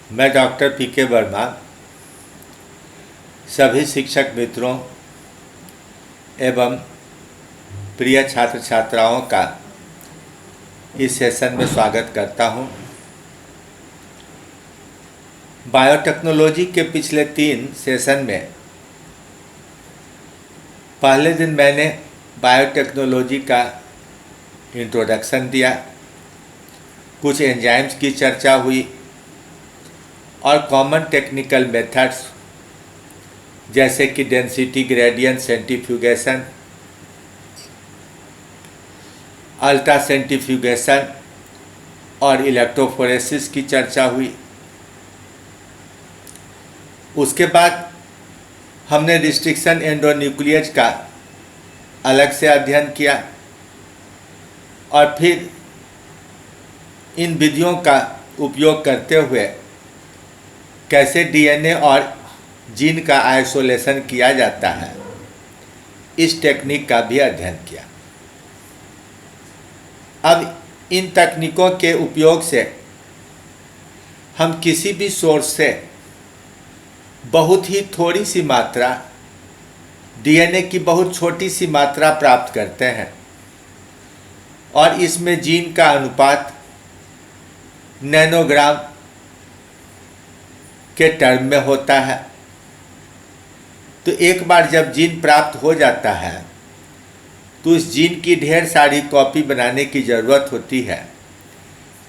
मैं doctor PK. Verma सभी शिक्षक मित्रों एवं प्रिय छात्र छात्राओं का इस सेशन में स्वागत करता हूं। बायोटेक्नोलॉजी के पिछले 3 सेशन में पहले दिन मैंने बायोटेक्नोलॉजी का इंट्रोडक्शन दिया, कुछ एंजाइम्स की चर्चा हुई और कॉमन टेक्निकल मेथड्स जैसे कि density gradient centrifugation, ultra centrifugation और इलेक्ट्रोफोरेसिस की चर्चा हुई। उसके बाद हमने रिस्ट्रिक्शन एंडोन्यूक्लियस का अलग से अध्ययन किया और फिर इन विधियों का उपयोग करते हुए कैसे डीएनए और जीन का आइसोलेशन किया जाता है, इस टेक्निक का भी अध्ययन किया। अब इन तकनीकों के उपयोग से हम किसी भी सोर्स से बहुत ही थोड़ी सी मात्रा डीएनए की बहुत छोटी सी मात्रा प्राप्त करते हैं और इसमें जीन का अनुपात नैनोग्राम के टर्म में होता है। तो एक बार जब जीन प्राप्त हो जाता है तो इस जीन की ढेर सारी कॉपी बनाने की ज़रूरत होती है,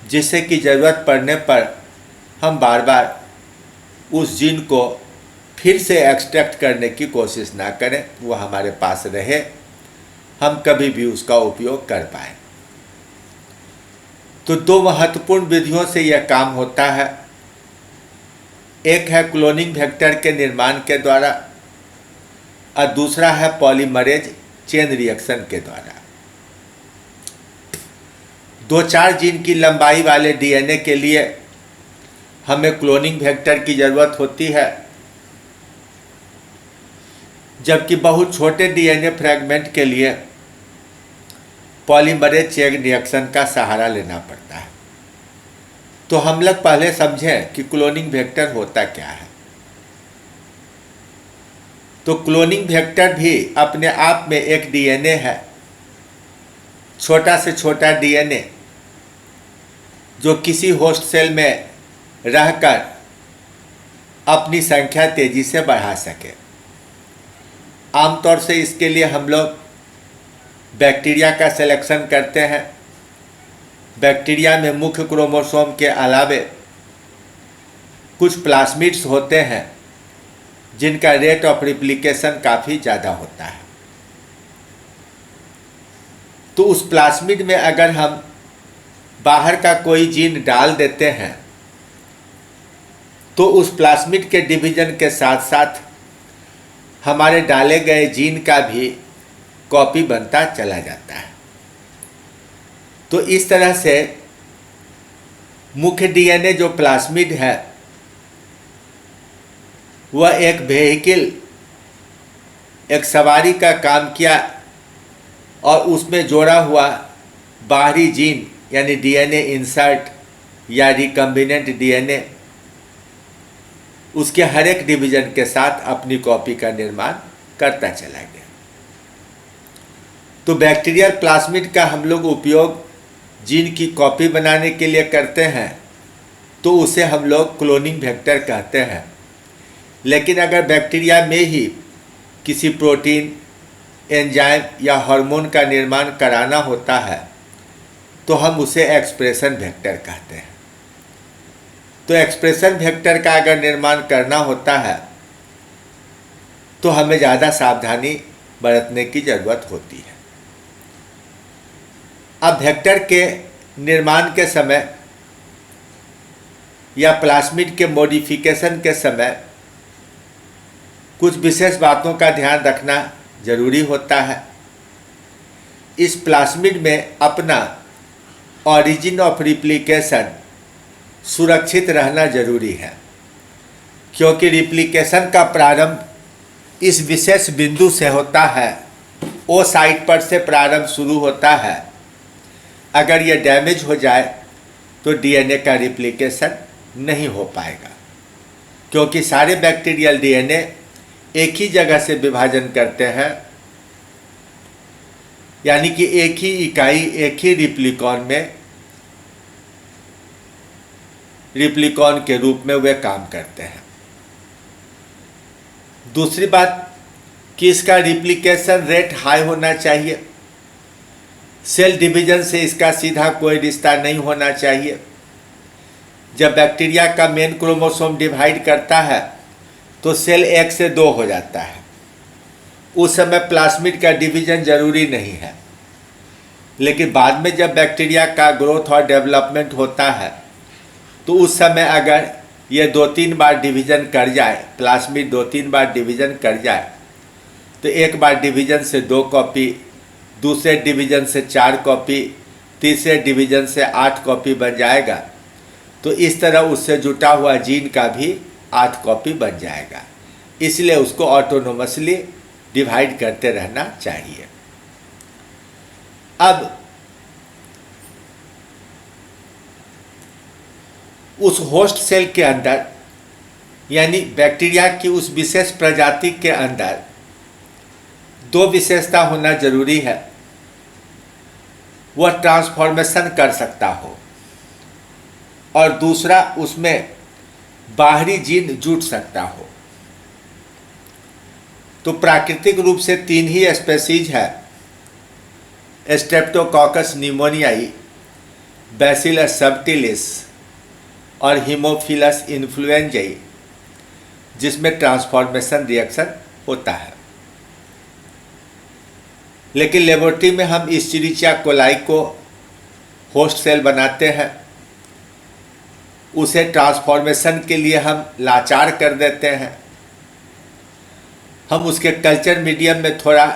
जिससे कि ज़रूरत पड़ने पर हम बार बार उस जीन को फिर से एक्सट्रैक्ट करने की कोशिश ना करें, वो हमारे पास रहे, हम कभी भी उसका उपयोग कर पाएँ। तो 2 महत्वपूर्ण विधियों से यह काम होता है। एक है क्लोनिंग वेक्टर के निर्माण के द्वारा और दूसरा है पॉलीमरेज चेन रिएक्शन के द्वारा। 2-4 जीन की लंबाई वाले डीएनए के लिए हमें क्लोनिंग वेक्टर की ज़रूरत होती है, जबकि बहुत छोटे डीएनए फ्रैगमेंट के लिए पॉलीमरेज चेन रिएक्शन का सहारा लेना पड़ता है। तो हम लोग पहले समझें कि क्लोनिंग वेक्टर होता क्या है। तो क्लोनिंग वेक्टर भी अपने आप में एक डीएनए है, छोटा से छोटा डीएनए जो किसी होस्ट सेल में रहकर अपनी संख्या तेजी से बढ़ा सके। आमतौर से इसके लिए हम लोग बैक्टीरिया का सिलेक्शन करते हैं। बैक्टीरिया में मुख्य क्रोमोसोम के अलावे कुछ प्लाज्मिड्स होते हैं जिनका रेट ऑफ रिप्लिकेशन काफ़ी ज़्यादा होता है। तो उस प्लाज्मिड में अगर हम बाहर का कोई जीन डाल देते हैं तो उस प्लाज्मिड के डिवीजन के साथ साथ हमारे डाले गए जीन का भी कॉपी बनता चला जाता है। तो इस तरह से मुख्य डीएनए जो प्लाज्मिड है वह एक वेहिकल, एक सवारी का काम किया और उसमें जोड़ा हुआ बाहरी जीन यानी डीएनए इंसर्ट या रिकम्बिनेंट डीएनए उसके हर एक डिवीजन के साथ अपनी कॉपी का निर्माण करता चला गया। तो बैक्टीरियल प्लाज्मिड का हम लोग उपयोग जीन की कॉपी बनाने के लिए करते हैं, तो उसे हम लोग क्लोनिंग वेक्टर कहते हैं। लेकिन अगर बैक्टीरिया में ही किसी प्रोटीन, एंजाइम या हार्मोन का निर्माण कराना होता है तो हम उसे एक्सप्रेशन वेक्टर कहते हैं। तो एक्सप्रेशन वेक्टर का अगर निर्माण करना होता है तो हमें ज़्यादा सावधानी बरतने की ज़रूरत होती है। अब वेक्टर के निर्माण के समय या प्लाज्मिड के मॉडिफिकेशन के समय कुछ विशेष बातों का ध्यान रखना जरूरी होता है। इस प्लाज्मिड में अपना ऑरिजिन ऑफ रिप्लिकेशन सुरक्षित रहना जरूरी है, क्योंकि रिप्लिकेशन का प्रारंभ इस विशेष बिंदु से होता है, ओ साइट पर से प्रारंभ शुरू होता है। अगर यह डैमेज हो जाए तो डीएनए का रिप्लिकेशन नहीं हो पाएगा, क्योंकि सारे बैक्टीरियल डीएनए एक ही जगह से विभाजन करते हैं, यानी कि एक ही इकाई, एक ही रिप्लिकॉन के रूप में वे काम करते हैं। दूसरी बात कि इसका रिप्लिकेशन रेट हाई होना चाहिए। सेल डिवीजन से इसका सीधा कोई रिश्ता नहीं होना चाहिए। जब बैक्टीरिया का मेन क्रोमोसोम डिवाइड करता है तो सेल 1 से 2 हो जाता है। उस समय प्लास्मिड का डिवीजन जरूरी नहीं है, लेकिन बाद में जब बैक्टीरिया का ग्रोथ और डेवलपमेंट होता है तो उस समय अगर ये 2-3 बार डिवीजन कर जाए, प्लास्मिड 2-3 बार डिवीजन कर जाए, तो एक बार डिवीजन से 2 कॉपी, दूसरे डिवीजन से 4 कॉपी, तीसरे डिवीजन से 8 कॉपी बन जाएगा। तो इस तरह उससे जुटा हुआ जीन का भी 8 कॉपी बन जाएगा। इसलिए उसको ऑटोनोमसली डिवाइड करते रहना चाहिए। अब उस होस्ट सेल के अंदर, यानी बैक्टीरिया की उस विशेष प्रजाति के अंदर 2 विशेषता होना जरूरी है। वह ट्रांसफॉर्मेशन कर सकता हो और दूसरा उसमें बाहरी जीन जुट सकता हो। तो प्राकृतिक रूप से 3 ही स्पेसीज है, स्ट्रेप्टोकॉकस न्यूमोनियाई, बैसिलस सबटिलिस और हीमोफिलस इन्फ्लुएंजाई, जिसमें ट्रांसफॉर्मेशन रिएक्शन होता है। लेकिन लेबोरेटरी में हम इस्चेरिचिया कोलाई को होस्ट सेल बनाते हैं, उसे ट्रांसफॉर्मेशन के लिए हम लाचार कर देते हैं। हम उसके कल्चर मीडियम में थोड़ा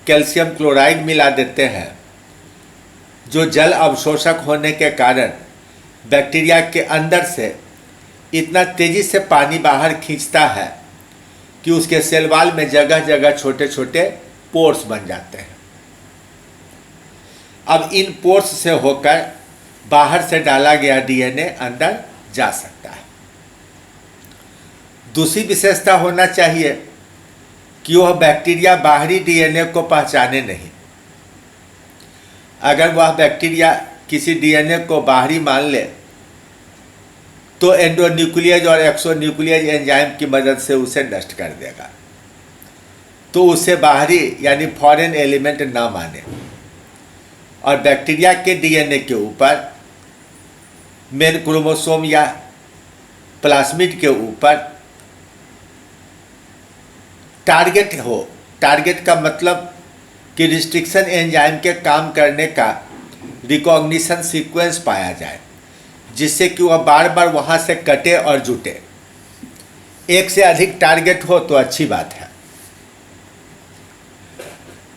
कैल्शियम क्लोराइड मिला देते हैं, जो जल अवशोषक होने के कारण बैक्टीरिया के अंदर से इतना तेजी से पानी बाहर खींचता है कि उसके सेल वॉल में जगह जगह छोटे छोटे पोर्स बन जाते हैं। अब इन पोर्स से होकर बाहर से डाला गया डीएनए अंदर जा सकता है। दूसरी विशेषता होना चाहिए कि वह बैक्टीरिया बाहरी डीएनए को पहचाने नहीं। अगर वह बैक्टीरिया किसी डीएनए को बाहरी मान ले तो एंडोन्यूक्लियज और एक्सोन्यूक्लियज एंजाइम की मदद से उसे नष्ट कर देगा, तो उसे बाहरी यानी फॉरेन एलिमेंट ना माने। और बैक्टीरिया के डीएनए के ऊपर मेन क्रोमोसोम या प्लास्मिड के ऊपर टारगेट हो। टारगेट का मतलब कि रिस्ट्रिक्शन एंजाइम के काम करने का रिकॉग्निशन सीक्वेंस पाया जाए, जिससे कि वह बार बार वहाँ से कटे और जुटे। एक से अधिक टारगेट हो तो अच्छी बात है।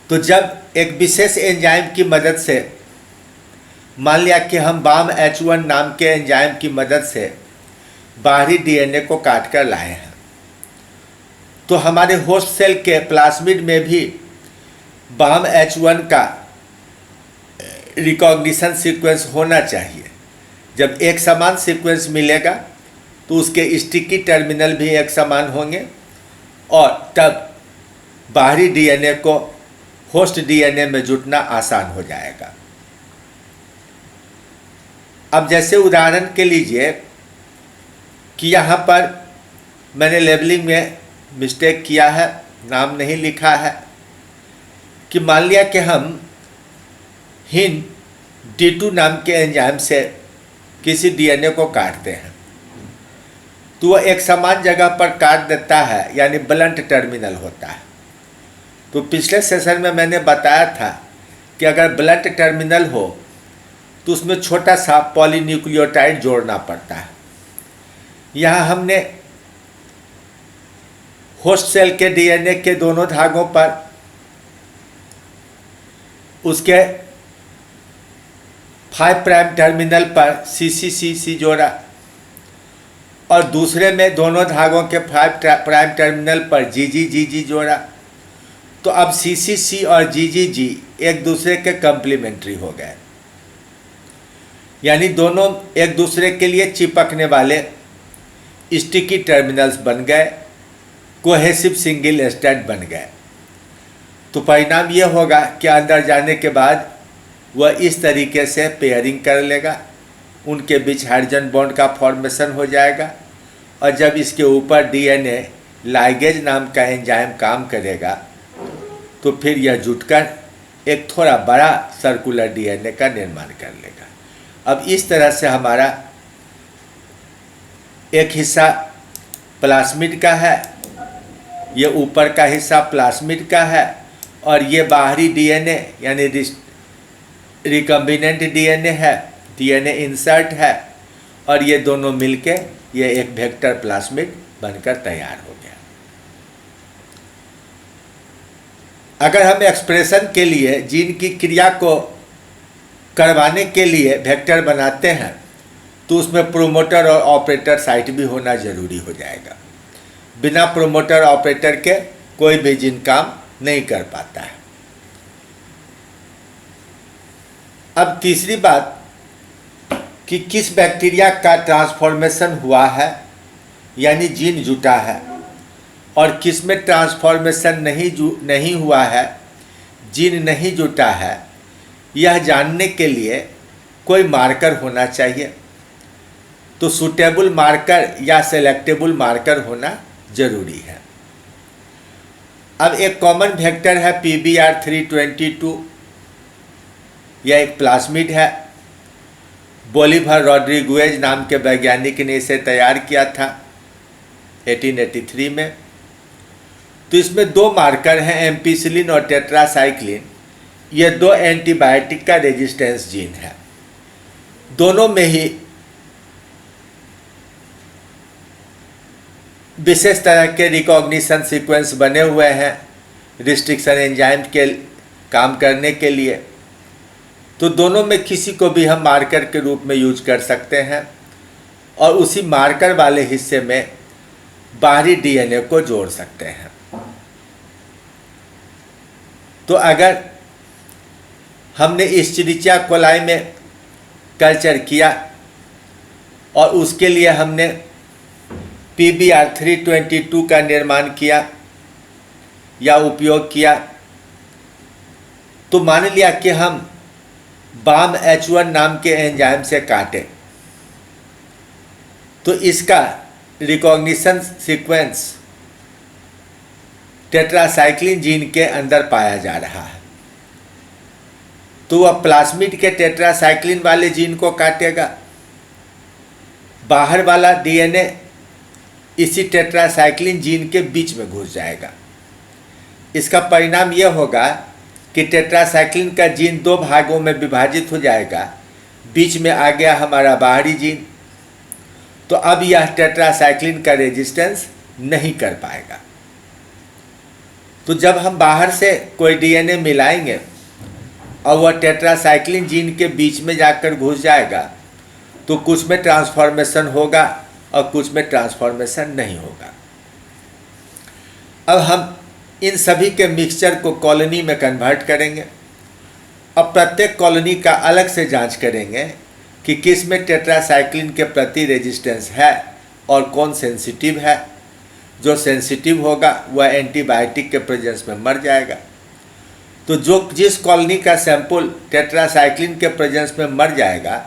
तो जब एक विशेष एंजाइम की मदद से, मान लिया कि हम BAM-H1 नाम के एंजाइम की मदद से बाहरी डीएनए को काट कर लाए हैं, तो हमारे होस्ट सेल के प्लास्मिड में भी BAM-H1 का रिकॉग्निशन सीक्वेंस होना चाहिए। जब एक समान सीक्वेंस मिलेगा तो उसके स्टिकी टर्मिनल भी एक समान होंगे और तब बाहरी डीएनए को होस्ट डीएनए में जुटना आसान हो जाएगा। अब जैसे उदाहरण के लीजिए कि यहाँ पर मैंने लेबलिंग में मिस्टेक किया है, नाम नहीं लिखा है, कि मान लिया कि हम हिन D2 नाम के एंजाइम से किसी डीएनए को काटते हैं, तो वह एक समान जगह पर काट देता है, यानी ब्लंट टर्मिनल होता है। तो पिछले सेशन में मैंने बताया था कि अगर ब्लंट टर्मिनल हो तो उसमें छोटा सा पॉलीन्यूक्लियोटाइड जोड़ना पड़ता है। यहाँ हमने होस्ट सेल के डीएनए के दोनों धागों पर उसके 5 प्राइम टर्मिनल पर CCCC जोड़ा और दूसरे में दोनों धागों के 5 प्राइम टर्मिनल पर GGGG जोड़ा। तो अब CCC और GGG एक दूसरे के कम्प्लीमेंट्री हो गए। यानी दोनों एक दूसरे के लिए चिपकने वाले स्टिकी टर्मिनल्स बन गए, कोहेसिव सिंगल स्ट्रैंड बन गए। तो परिणाम यह होगा कि अंदर जाने के बाद वह इस तरीके से पेयरिंग कर लेगा, उनके बीच हाइड्रोजन बॉन्ड का फॉर्मेशन हो जाएगा, और जब इसके ऊपर डीएनए लाइगेज नाम का एंजाइम काम करेगा तो फिर यह जुटकर एक थोड़ा बड़ा सर्कुलर डीएनए का निर्माण कर लेगा। अब इस तरह से हमारा एक हिस्सा प्लास्मिड का है, ये ऊपर का हिस्सा प्लास्मिड का है, और ये बाहरी डीएनए यानी रिकम्बिनेंट डीएनए है, डीएनए इंसर्ट है, और ये दोनों मिलके ये एक वेक्टर प्लास्मिड बनकर तैयार हो गया। अगर हम एक्सप्रेशन के लिए जीन की क्रिया को करवाने के लिए वेक्टर बनाते हैं तो उसमें प्रोमोटर और ऑपरेटर साइट भी होना जरूरी हो जाएगा। बिना प्रोमोटर ऑपरेटर के कोई भी जीन काम नहीं कर पाता है। अब तीसरी बात कि किस बैक्टीरिया का ट्रांसफॉर्मेशन हुआ है यानी जीन जुटा है, और किस में ट्रांसफॉर्मेशन नहीं हुआ है, जीन नहीं जुटा है, यह जानने के लिए कोई मार्कर होना चाहिए। तो सूटेबल मार्कर या सेलेक्टेबल मार्कर होना जरूरी है। अब एक कॉमन वेक्टर है PBr322, यह एक प्लास्मिड है। बोलिवर रॉड्रिगुएज नाम के वैज्ञानिक ने इसे तैयार किया था 1883 में। तो इसमें दो मार्कर हैं, एम्पिसिलिन और टेट्रासाइक्लिन। ये दो एंटीबायोटिक का रेजिस्टेंस जीन है। दोनों में ही विशेष तरह के रिकॉग्निशन सीक्वेंस बने हुए हैं रिस्ट्रिक्शन एंजाइम के काम करने के लिए। तो दोनों में किसी को भी हम मार्कर के रूप में यूज कर सकते हैं, और उसी मार्कर वाले हिस्से में बाहरी डीएनए को जोड़ सकते हैं। तो अगर हमने इस्चेरिचिया कोलाई में कल्चर किया और उसके लिए हमने PBr322 का निर्माण किया या उपयोग किया, तो मान लिया कि हम BAMH1 नाम के एंजाइम से काटे, तो इसका रिकॉग्निशन सीक्वेंस टेट्रासाइक्लिन जीन के अंदर पाया जा रहा है। तो वह प्लास्मिड के टेट्रासाइक्लिन वाले जीन को काटेगा, बाहर वाला डीएनए इसी टेट्रासाइक्लिन जीन के बीच में घुस जाएगा। इसका परिणाम यह होगा कि टेट्रासाइक्लिन का जीन दो भागों में विभाजित हो जाएगा, बीच में आ गया हमारा बाहरी जीन। तो अब यह टेट्रासाइक्लिन का रेजिस्टेंस नहीं कर पाएगा। तो जब हम बाहर से कोई डीएनए मिलाएंगे और वह टेट्रासाइक्लिन जीन के बीच में जाकर घुस जाएगा, तो कुछ में ट्रांसफॉर्मेशन होगा और कुछ में ट्रांसफॉर्मेशन नहीं होगा। अब हम इन सभी के मिक्सचर को कॉलोनी में कन्वर्ट करेंगे। अब प्रत्येक कॉलोनी का अलग से जांच करेंगे कि किस में टेट्रासाइक्लिन के प्रति रेजिस्टेंस है और कौन सेंसिटिव है। जो सेंसिटिव होगा वह एंटीबायोटिक के प्रेजेंस में मर जाएगा। तो जिस कॉलोनी का सैंपल टेट्रासाइक्लिन के प्रेजेंस में मर जाएगा,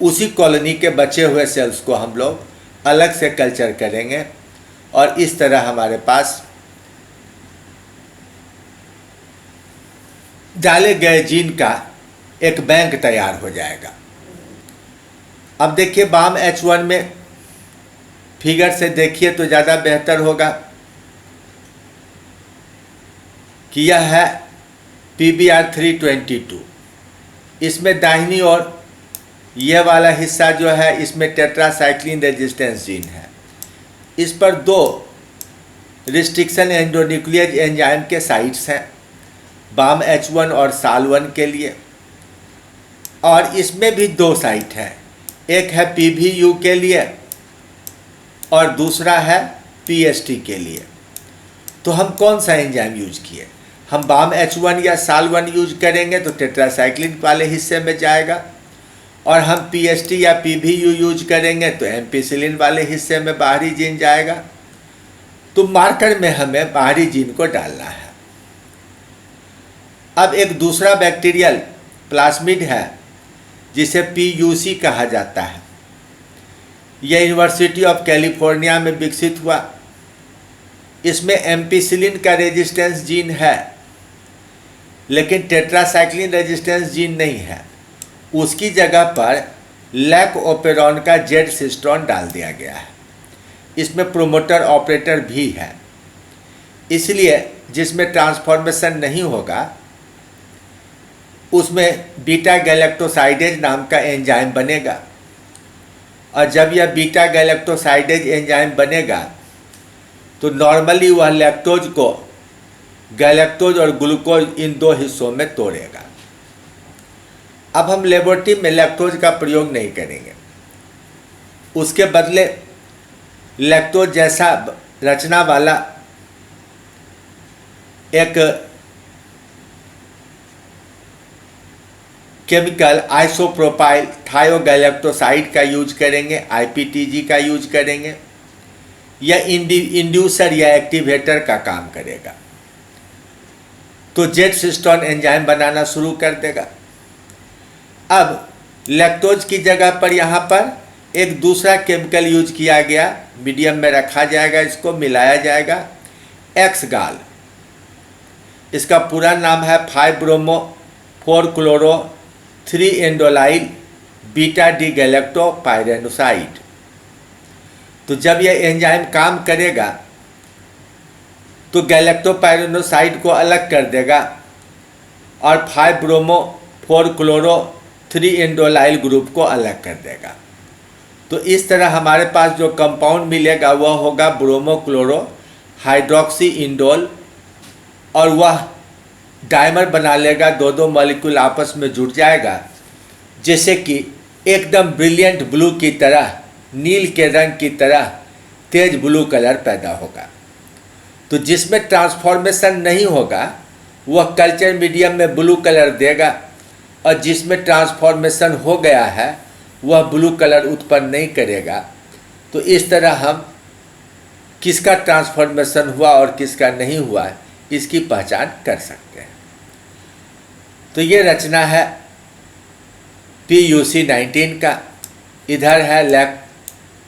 उसी कॉलोनी के बचे हुए सेल्स को हम लोग अलग से कल्चर करेंगे, और इस तरह हमारे पास डाले गए जीन का एक बैंक तैयार हो जाएगा। अब देखिए BAMH1 में फिगर से देखिए तो ज़्यादा बेहतर होगा कि यह है PBr322। इसमें दाहिनी ओर यह वाला हिस्सा जो है, इसमें टेट्रासाइक्लिन रेजिस्टेंस जीन है। इस पर दो रिस्ट्रिक्शन एंडोन्यूक्लियस एंजाइम के साइट्स हैं, BAMH1 और SAL1 के लिए, और इसमें भी दो साइट हैं, एक है PVU के लिए और दूसरा है PST के लिए। तो हम कौन सा एंजाइम यूज किए? हम BAMH1 या SAL1 यूज करेंगे तो टेट्रासाइक्लिन वाले हिस्से में जाएगा, और हम पीएसटी या पीवीयू यूज करेंगे तो एम्पिसिलिन वाले हिस्से में बाहरी जीन जाएगा। तो मार्कर में हमें बाहरी जीन को डालना है। अब एक दूसरा बैक्टीरियल प्लाज्मिड है जिसे पीयूसी कहा जाता है। यह यूनिवर्सिटी ऑफ कैलिफोर्निया में विकसित हुआ। इसमें एम्पिसिलिन का रेजिस्टेंस जीन है लेकिन टेट्रासाइक्लिन रेजिस्टेंस जीन नहीं है। उसकी जगह पर लैक ओपेरॉन का जेड सिस्टोन डाल दिया गया है। इसमें प्रोमोटर ऑपरेटर भी है, इसलिए जिसमें ट्रांसफॉर्मेशन नहीं होगा उसमें बीटा गैलेक्टोसाइडेज नाम का एंजाइम बनेगा। और जब यह बीटा गैलेक्टोसाइडेज एंजाइम बनेगा तो नॉर्मली वह लैक्टोज को गैलेक्टोज और ग्लूकोज इन दो हिस्सों में तोड़ेगा। अब हम लेबोरेटरी में लैक्टोज का प्रयोग नहीं करेंगे, उसके बदले लैक्टोज जैसा रचना वाला एक केमिकल आइसोप्रोपाइल थायोगैलेक्टोसाइड का यूज करेंगे, आईपीटीजी का यूज करेंगे। यह इंड्यूसर या एक्टिवेटर का काम करेगा, तो जेड सिस्टोन एंजाइम बनाना शुरू कर देगा। अब लैक्टोज की जगह पर यहाँ पर एक दूसरा केमिकल यूज किया गया, मीडियम में रखा जाएगा, इसको मिलाया जाएगा एक्सगाल। इसका पूरा नाम है 5-ब्रोमो 4-क्लोरो 3-एंडोलाइल बीटा डी गैलेक्टोपाइरेनोसाइड। तो जब यह एंजाइम काम करेगा तो गैलेक्टोपाइरेनोसाइड को अलग कर देगा और 5-ब्रोमो 4-क्लोरो 3-एंडोलाइल ग्रुप को अलग कर देगा। तो इस तरह हमारे पास जो कंपाउंड मिलेगा वह होगा ब्रोमोक्लोरो हाइड्रोक्सी इंडोल, और वह डाइमर बना लेगा, दो मॉलिक्यूल आपस में जुड़ जाएगा, जैसे कि एकदम ब्रिलियंट ब्लू की तरह, नील के रंग की तरह तेज ब्लू कलर पैदा होगा। तो जिसमें ट्रांसफॉर्मेशन नहीं होगा वह कल्चर मीडियम में ब्लू कलर देगा, और जिसमें ट्रांसफॉर्मेशन हो गया है वह ब्लू कलर उत्पन्न नहीं करेगा। तो इस तरह हम किसका ट्रांसफॉर्मेशन हुआ और किसका नहीं हुआ इसकी पहचान कर सकते हैं। तो ये रचना है PUC19 का। इधर है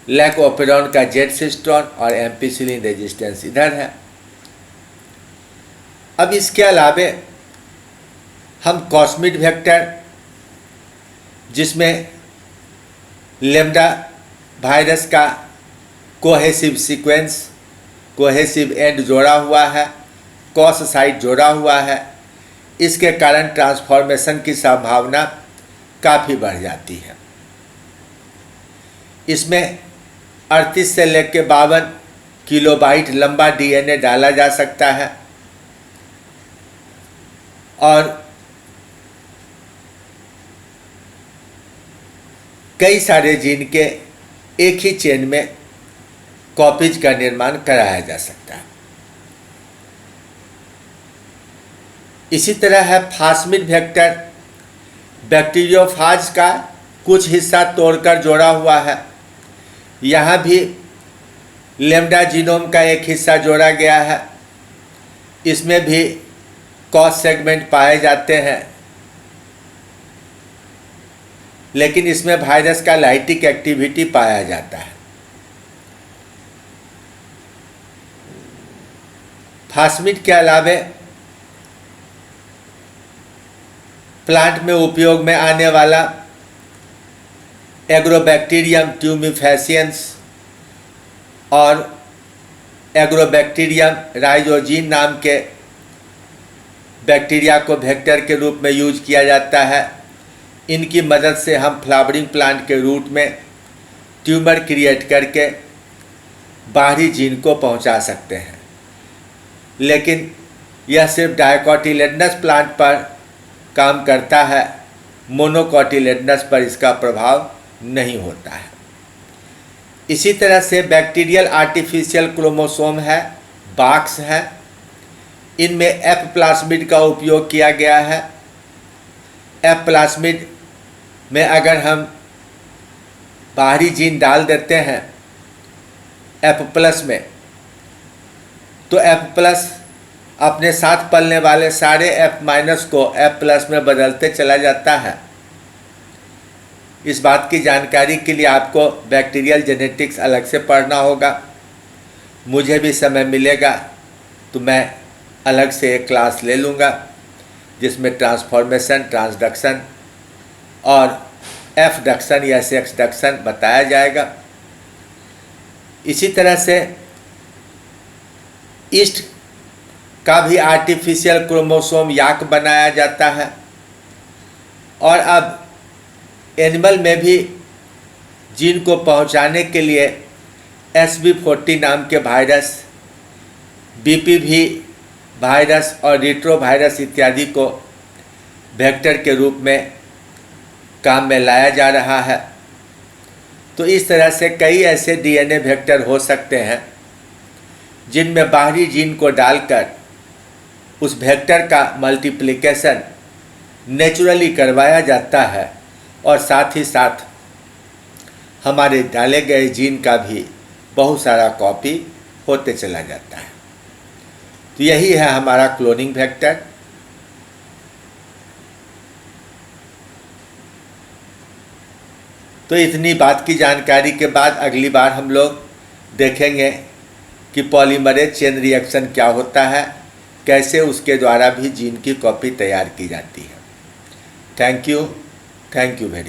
लैक ओपेरॉन का जेड सिस्टोन और एम्पिसिलिन रेजिस्टेंस इधर है। अब इसके अलावे हम कॉस्मिड वेक्टर, जिसमें लेम्डा वायरस का कोहेसिव सीक्वेंस, कोहेसिव एंड जोड़ा हुआ है, कॉस साइट जोड़ा हुआ है, इसके कारण ट्रांसफॉर्मेशन की संभावना काफ़ी बढ़ जाती है। इसमें 38 से लेकर 52 किलोबाइट लंबा DNA डाला जा सकता है और कई सारे जीन के एक ही चेन में कॉपीज का निर्माण कराया जा सकता है। इसी तरह है फास्मिड वेक्टर, बैक्टीरियोफाज का कुछ हिस्सा तोड़कर जोड़ा हुआ है। यहाँ भी लेम्डा जीनोम का एक हिस्सा जोड़ा गया है। इसमें भी कॉस सेगमेंट पाए जाते हैं, लेकिन इसमें वायरस का लाइटिक एक्टिविटी पाया जाता है। फास्मिड के अलावे प्लांट में उपयोग में आने वाला एग्रोबैक्टीरियम ट्यूमिफेसियंस और एग्रोबैक्टीरियम राइजोजीन नाम के बैक्टीरिया को वेक्टर के रूप में यूज किया जाता है। इनकी मदद से हम फ्लावरिंग प्लांट के रूट में ट्यूमर क्रिएट करके बाहरी जीन को पहुंचा सकते हैं, लेकिन यह सिर्फ डायकोटिलेडनस प्लांट पर काम करता है, मोनोकोटिलेडनस पर इसका प्रभाव नहीं होता है। इसी तरह से बैक्टीरियल आर्टिफिशियल क्रोमोसोम है, बॉक्स है, इनमें एफ प्लास्मिड का उपयोग किया गया है। एफ प्लास्मिड में अगर हम बाहरी जीन डाल देते हैं F+ में, तो F+ अपने साथ पलने वाले सारे F- को F+ में बदलते चला जाता है। इस बात की जानकारी के लिए आपको बैक्टीरियल जेनेटिक्स अलग से पढ़ना होगा। मुझे भी समय मिलेगा तो मैं अलग से एक क्लास ले लूँगा जिसमें ट्रांसफॉर्मेशन, ट्रांसडक्शन और F-डक्शन या सेक्स-डक्शन बताया जाएगा। इसी तरह से ईस्ट का भी आर्टिफिशियल क्रोमोसोम याक बनाया जाता है। और अब एनिमल में भी जीन को पहुंचाने के लिए SB40 नाम के वायरस, BPV वायरस और रिट्रोवायरस इत्यादि को वेक्टर के रूप में काम में लाया जा रहा है। तो इस तरह से कई ऐसे DNA वेक्टर हो सकते हैं जिनमें बाहरी जीन को डालकर उस वेक्टर का मल्टीप्लिकेशन नेचुरली करवाया जाता है और साथ ही साथ हमारे डाले गए जीन का भी बहुत सारा कॉपी होते चला जाता है। तो यही है हमारा क्लोनिंग वेक्टर। तो इतनी बात की जानकारी के बाद अगली बार हम लोग देखेंगे कि पॉलीमरेज चेन रिएक्शन क्या होता है, कैसे उसके द्वारा भी जीन की कॉपी तैयार की जाती है। Thank you very much.